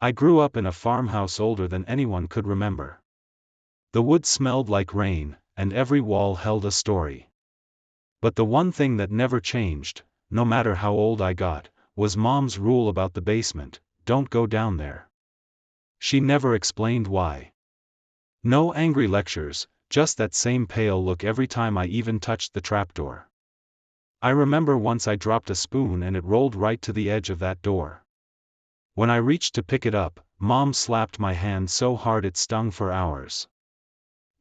I grew up in a farmhouse older than anyone could remember. The wood smelled like rain, and every wall held a story. But the one thing that never changed, no matter how old I got, was Mom's rule about the basement: don't go down there. She never explained why. No angry lectures, just that same pale look every time I even touched the trapdoor. I remember once I dropped a spoon and it rolled right to the edge of that door. When I reached to pick it up, Mom slapped my hand so hard it stung for hours.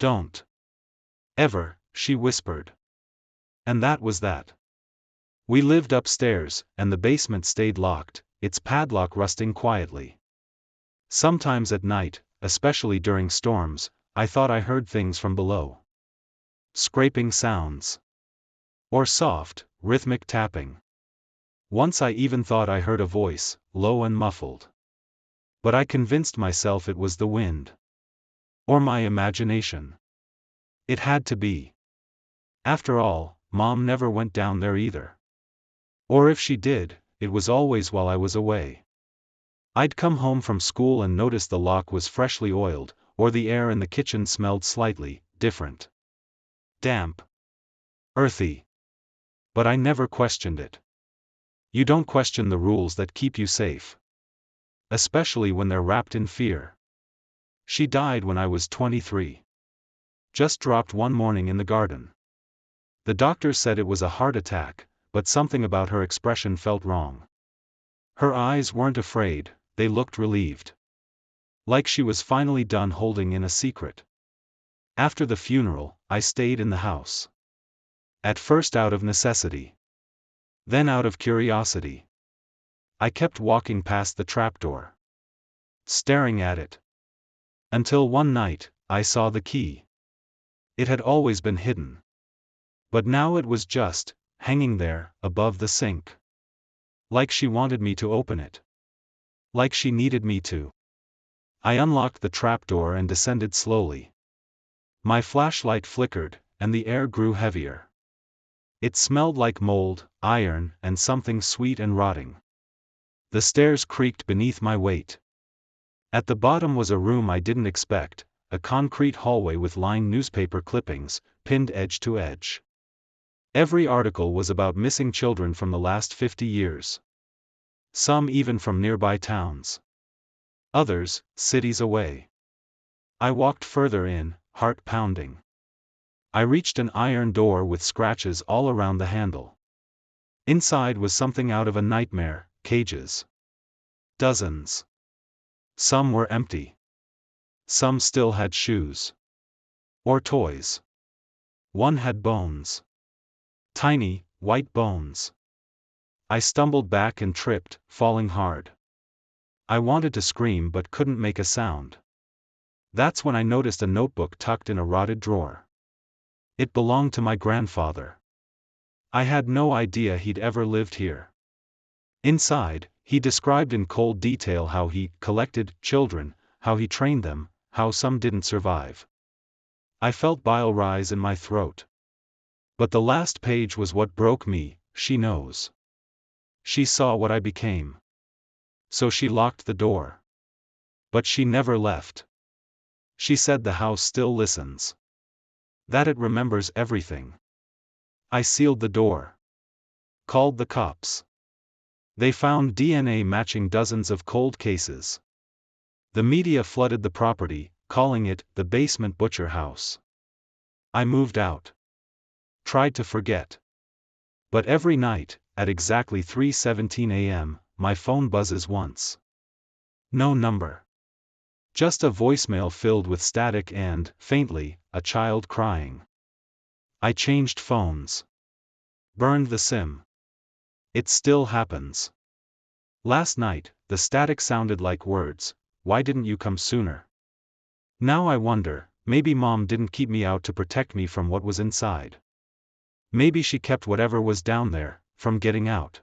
"Don't ever," she whispered. And that was that. We lived upstairs, and the basement stayed locked, its padlock rusting quietly. Sometimes at night, especially during storms, I thought I heard things from below. Scraping sounds. Or soft, rhythmic tapping. Once I even thought I heard a voice, low and muffled. But I convinced myself it was the wind. Or my imagination. It had to be. After all, Mom never went down there either. Or if she did, it was always while I was away. I'd come home from school and notice the lock was freshly oiled, or the air in the kitchen smelled slightly different. Damp. Earthy. But I never questioned it. You don't question the rules that keep you safe. Especially when they're wrapped in fear. She died when I was 23. Just dropped one morning in the garden. The doctor said it was a heart attack, but something about her expression felt wrong. Her eyes weren't afraid, they looked relieved. Like she was finally done holding in a secret. After the funeral, I stayed in the house. At first out of necessity. Then out of curiosity. I kept walking past the trapdoor. Staring at it. Until one night, I saw the key. It had always been hidden. But now it was just hanging there, above the sink. Like she wanted me to open it. Like she needed me to. I unlocked the trapdoor and descended slowly. My flashlight flickered, and the air grew heavier. It smelled like mold, iron, and something sweet and rotting. The stairs creaked beneath my weight. At the bottom was a room I didn't expect, a concrete hallway with lined newspaper clippings, pinned edge to edge. Every article was about missing children from the last 50 years. Some even from nearby towns. Others, cities away. I walked further in, heart pounding. I reached an iron door with scratches all around the handle. Inside was something out of a nightmare: cages. Dozens. Some were empty. Some still had shoes. Or toys. One had bones. Tiny, white bones. I stumbled back and tripped, falling hard. I wanted to scream but couldn't make a sound. That's when I noticed a notebook tucked in a rotted drawer. It belonged to my grandfather. I had no idea he'd ever lived here. Inside, he described in cold detail how he collected children, how he trained them, how some didn't survive. I felt bile rise in my throat. But the last page was what broke me: she knows. She saw what I became. So she locked the door. But she never left. She said the house still listens. That it remembers everything. I sealed the door. Called the cops. They found DNA matching dozens of cold cases. The media flooded the property, calling it the basement butcher house. I moved out. Tried to forget. But every night, at exactly 3:17 a.m., my phone buzzes once. No number. Just a voicemail filled with static and, faintly, a child crying. I changed phones. Burned the SIM. It still happens. Last night, the static sounded like words: "Why didn't you come sooner?" Now I wonder, maybe Mom didn't keep me out to protect me from what was inside. Maybe she kept whatever was down there from getting out.